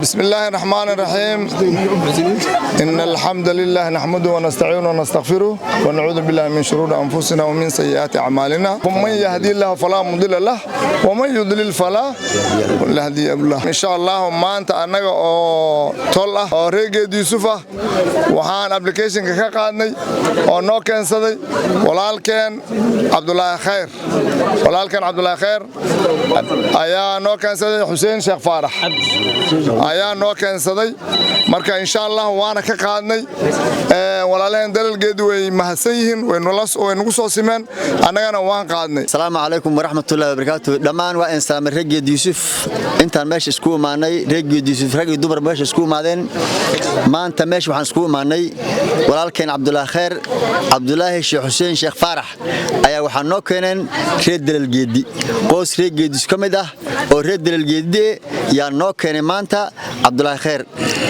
بسم الله الرحمن الرحيم إن الحمد لله نحمده ونستعينه ونستغفره ونعوذ بالله من شرور أنفسنا ومن سيئات أعمالنا ومن يهدي الله فلا مضل له ومن يضلل فلا هادي له إن شاء الله ما أنت أنا طلع رجل يوسف وحان أبليكيشن كقادني أو نو كان صدي ولا كان عبد الله خير ولا كان عبد الله خير أيا نو كان صدي حسين شيخ فارح ayaa noo keensaday marka insha Allah waana ka qaadnay walaaleen dalgeedu way mahadsan yihiin way nagu soo simeen annagana waan qaadnay. Assalaamu alaykum wa rahmatullahi wa barakaatuh. Dhamaan waa insaan Reegid Yusuf intaan meesha isku imaanay Reegid Yusuf rag iyo dumar meesha isku imaadeen maanta meesha waxaan isku imaanay walaalkeen Abdullah Khair Abdullahi Sheikh Hussein Sheikh Farah ayaa waxaan noo keeneen reed dalgeedi qoys Reegid Yusuf kamid ah oo reed dalgeedi yaa noo keenay maanta Abdullah Khair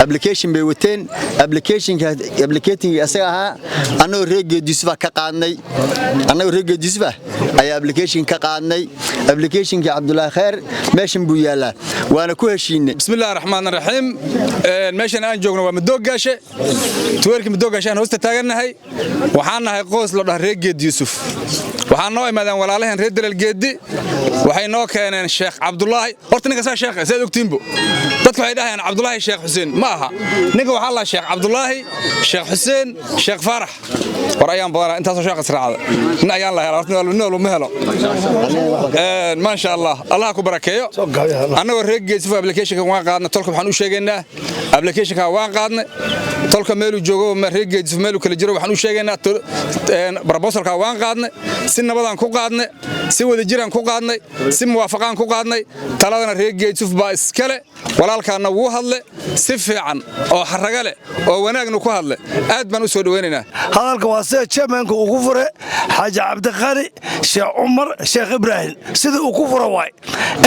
application bay wateen applicating asaga ahaa anoo Reegid Yusuf ka qaadnay anoo Reegid Yusuf ayaa application ka qaadnay applicationka Abdullah Khair meeshan buu yaalaa waana ku heshiinay. Bismillahir Rahmanir Rahim meeshan aan joogno waa Madoogaashe tuweerkii Madoogaashe aan hoosta taaganahay waxaan nahay qoys la dhahay Reegid Yusuf waxaan noo imaadeen walaalaheen reer dalgeedi waxay noo keeneen Sheikh Abdullah horta ninka Sheikh saad ogtiinbo dadku waxay dhahaan Abdullah Sheikh Hussein ma aha ninka waxa la Sheikh Abdullah Sheikh Hussein Sheikh Farah war ayaan badan intaas oo Sheikh israacada in ayaan la helaa nool ma helo ma sha Allah Allah ku barakeeyo anagoo Reegid Yusuf application-ka waan qaadnay tolka waxaan u sheegaynaa application-ka waan qaadnay tolka meel uu joogo Reegid Yusuf meel uu kala jiro waxaan u sheegaynaa proposal-ka waan qaadnay si nabadan ku qaadnay si wada jiraan ku qaadnay si muwaafaqaan ku qaadnay taladana Reegid Yusuf baa iskale walaalkaana wuu hadle si fiican oo xaraga leh oo wanaagna ku hadle aad baan u soo dhaweynaynaa hadalka waa sida chairmanka uu ku fure Xaaji Cabdiqani Sheekh Umar Sheekh Ibrahim sida uu ku furo way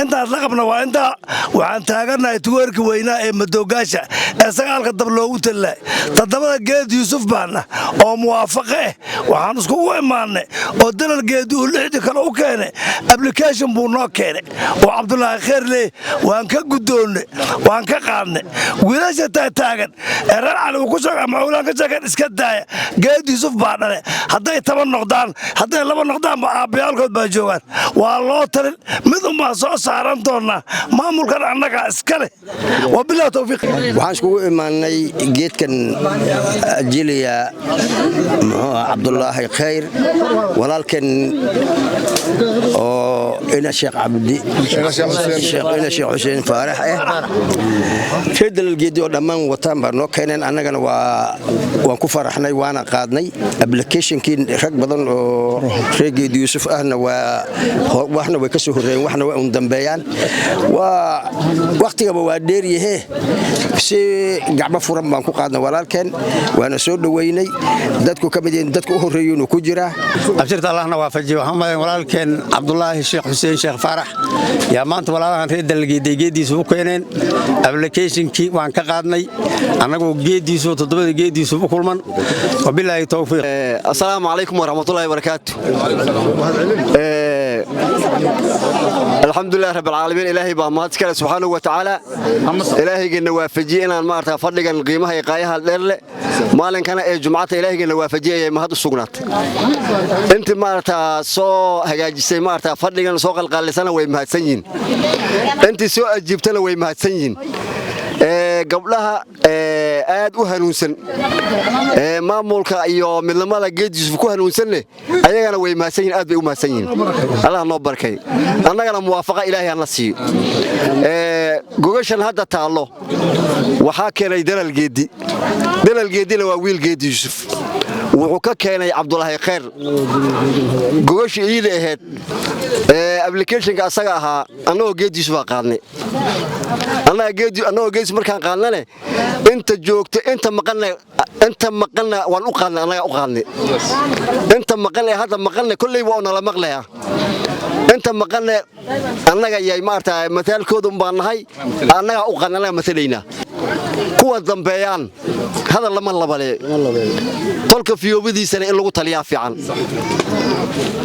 intaas la qabna waa inta waxaan taaganahay tuweerka weynaa ee Madoogaasha ee sagaalka dab loogu talay todobada geed Yusuf baana oo muwaafaqo ah waxaan isku imaanay oo dalgeedu uu lixdi kale u keenay application buu noo keenay oo Abdullah Khair leh waan ka gudoonay waan ka qaadnay wiilasha taagan reer cali uu ku soo macluumaan ka jagan iska daaya geed Yusuf baa dhale haday taban noqdaan haday laba noqdaan aabiyaalkood baa joogan waa loo tarin mid uma soo saaran doona maamulkan annaga iska leh wabillahi tawfiiq waxaan isku imaanay geedkan jiliya Abdullah Khair walaalkan oo ina Sheikh Abdi Sheikh Hussein Farah dalgeedi oo dhamaan wataan baa noo keeneen annagana waan ku faraxnay waana qaadnay application-kii rag badan oo Reegid Yusuf ahna waxna way ka soo horeeyeen waxna way u dambeeyaan waqtiga waa dheer yahay si gacmo furan baan ku qaadnay walaalkeen waana soo dhaweynay dadku kamideen dadku u horeeyeen ku jira abshirta Allahna waafajiyo waxaan walaalkeen Abdullah Sheikh Hussein Sheikh Farah yaa maanta walaalahan reer dalgeedigiisa u keeneen application-kii waan ka qaadnay anagoo geediisu todobada geediisu u kulman wabillahi tawfiiq. Assalaamu alaykum wa rahmatullahi wa barakaatuh. Alhamdulillah rabbil alamin ilaahi baa mahad iskale subhanahu wa ta'ala ilaahigana waafajiye inaan maarta fadhigan qiimaha iyo qaayaha dheer leh maalinkana ee jumcada ilaahigana waafajiyay mahad u sugnaatay inta maarta soo hagaajisay maarta fadhigan soo qalqaalisana way mahadsan yihiin inta soo ajiibtana way mahadsan yihiin gabdhaha aad u hanuunsan maamulka iyo midnimada Geed Yusuf ku hanuunsan leh ayagana way mahadsan yihiin aad bay u mahadsan yihiin Allah noo barkay annagana muwaafaqa Ilaahay aan la siiyo gogashan hadda taalo waxa keenay dalgeedina waa wiil Geed Yusuf wuxuu ka keenay Abdullah Khair gogashi iyada ahayd application-ka asaga ahaa anoo Geed Yusuf qaadnay anoo Geed markaan qaadnay inta joogto inta maqalna waan u qaadnay anaga u qaadnay inta maqalna hadda maqalna kulli waa nala maqlaya inta maqalna annaga yay maarta mataalkooda baan nahay annaga u qaadnay mataleena kuwa dambeeyaan هذا لما لبله تلك في يومدي سنة إلا قتليا في عن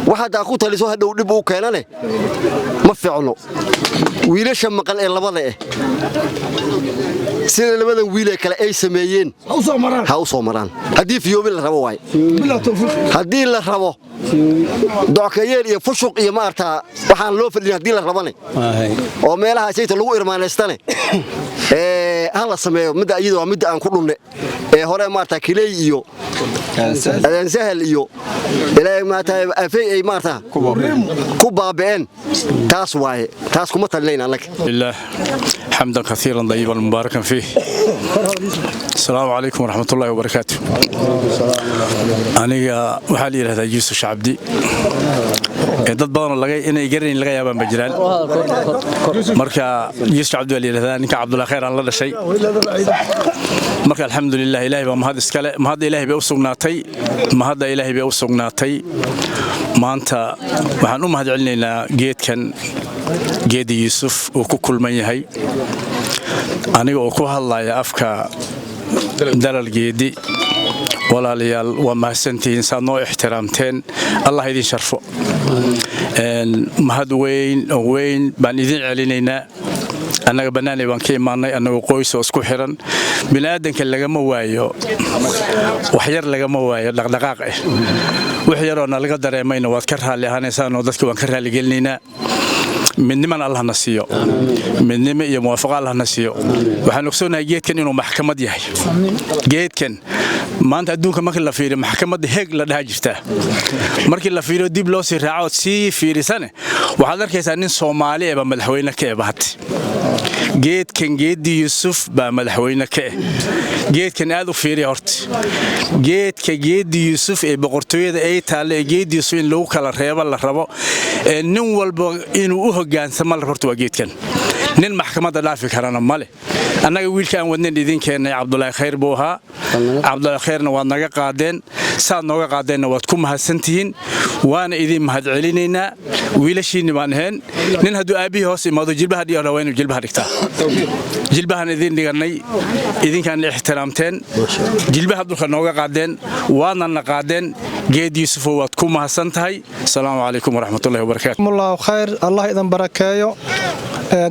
واحد أخو تلسو هذا ودبو كينانه ما في عنو ويلش مقال إلا بله sida labadan wiil ee kale ay sameeyeen ha u soo maraan haddii fiyoobi la rabo waay haddii la rabo dockayeer iyo fushuq iyo maarta waxaan loo fadhiin haddii la rabane oo meelaha sayta lagu irmaanaystane hala sameeyo midda iyadoo midda aan ku dhunne hore maarta kilay iyo adaan sahal iyo ilaa maarta afay ay maarta ku baabeen taas waaye taas kuma talinayn annaga billah حمدا كثيرا طيبا مباركا فيه السلام عليكم ورحمة الله وبركاته أنا وحالي هذا يوسف شعبدي dad badan inay garin laga yaabaan bajiraan marka Yusuf Cabdi wali hada ninka Cabdullah Khair aan la dhashay marka alxamdulillah ilaahay baa mahad iskale mahad ilaahay bay u sugnaatay maanta waxaan u mahad celinaynaa geedi Yusuf oo ku kulman yahay aniga oo ku hadlaya afka dalal geedi walaalayaal waa mahadsantihiin saad noo ixtiraamteen allah idin sharfo mahad weyn baan idin celinaynaa annaga bannaanay baan ka imaanay annaga qoys oo isku xiran bini'aadanka lagama waayo wax yar lagama waayo dhaqdhaqaaq wax yaroo nalaga dareemayna waad ka raalli ahaanaysaan oo dadka waan ka raalli gelinaynaa midniman Allah nasiyo midnimo iyo muwaafaqo Allah nasiyo waxaan ogsoonahay geedkan inuu maxkamad yahay geedkan maanta adduunka markii la fiiriyo maxkamadda heeg la dhaha jirta markii la fiiriyo dib loo sii raaco si fiirisane waxaad arkaysaa nin Soomaali ah madaxweyne ka ah geedkan geedi Yusuf baa madaxweyne ka ah geedkan aad u fiiriyo horta geedka geedi Yusuf ee boqortooyada ay taale geedi Yusuf in lagu kala reebo la rabo nin walba inuu u hoggaansamo la horta waa geedkan nin maxkamadda dhaafi karana male annaga wiilkaan wadneen idin keenay Cabdullah Khair buu ahaa Cabdullah Khairna waad naga qaadeen saad nooga qaadeenna waad ku mahadsantihiin waana idin mahad celinaynaa wiilashiinni baan ahayn nin hadduu aabihii hoos imaado jilbaha dhiyo waa inuu jilbaha dhigtaa jilbahan idin dhiganay idinkaan ixtiraamteen jilbaha dhulka nooga qaadeen waadna na qaadeen geedi Yusuf waad ku mahadsan tahay assalaamu calaykum waraxmatullaahi wabarakaatuh الله خير الله إذا بركايو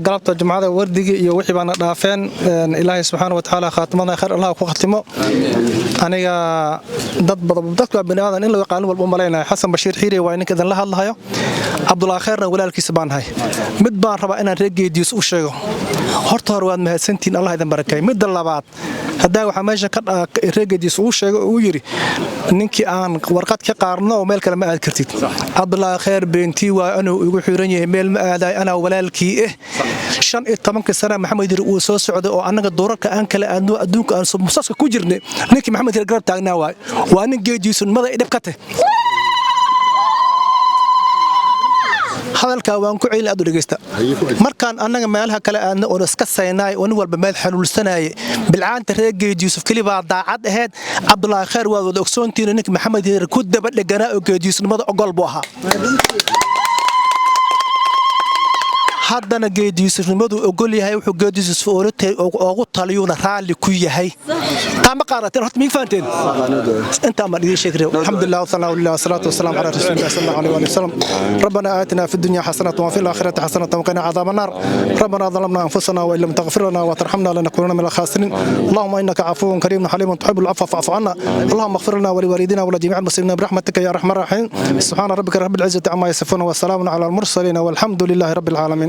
قلبت الجمعة وردي وحي بنا دافين إلهي سبحانه وتعالى خاتمنا خير الله وختمه أنا ضد بني آدم إلا قالوا والأملين حسن بشير حيري وإنك إذا الله الله عبد الله خيرنا ولا الكسبان هاي مدبار ربع أنا رجع ديوس وشيء هرتار وان مهسنتين الله إذا بركاي مد الله بعد هذا وحماجة رجع ديوس وشيء ويري نينكي أنا ورقات كقارنا ومال كلام أذكرتي عبد الله خير بنتي وأنا يقول حيرني مال أنا ولا الكي شان طبعا كسر محمد الرؤوس سعود أو أنا الدورة كأن كلا أنو أدوك أن مصاص كوجرني نينكي محمد الجرب تاعنا وأنا جي ديوس ماذا إذا بكته hadalka waan ku ciil aad u dhageysta markaan annaga meelaha kale aan oo iska saynay oo walba meel xaluulsanay bilcaanta reegeed Yusuf kaliba daacad ahayd Cabdullah Khair waa wada ogsoontiin ninka Maxamed Heer ku daba dhaganaa oo geed Yusufnimada ogol buu ahaa haddana geed Yusufnimadu ogol yahay wuxuu geed Yusuf ugu taliyuna raali ku yahay tama qaarateen horta mi faanteen inta ma dhigi sheekay alxamdulillah wassalatu wassalamu ala rasuulillah sallallahu alayhi wa sallam rabbana aatina fid dunya hasanatan wa fil akhirati hasanatan wa qina adhaban nar rabbana dhalamna anfusana wa illam taghfir lana wa tarhamna lanakunanna minal khasirin allahumma innaka afuwun karimun halimun tuhibbul afwa fa'fu anna allahumma ighfir lana wa liwalidina wa li jami'il muslimina bi rahmatika ya arhamar rahimin subhana rabbika rabbil izzati amma yasifun wa salamun ala al mursalin walhamdulillahi rabbil alamin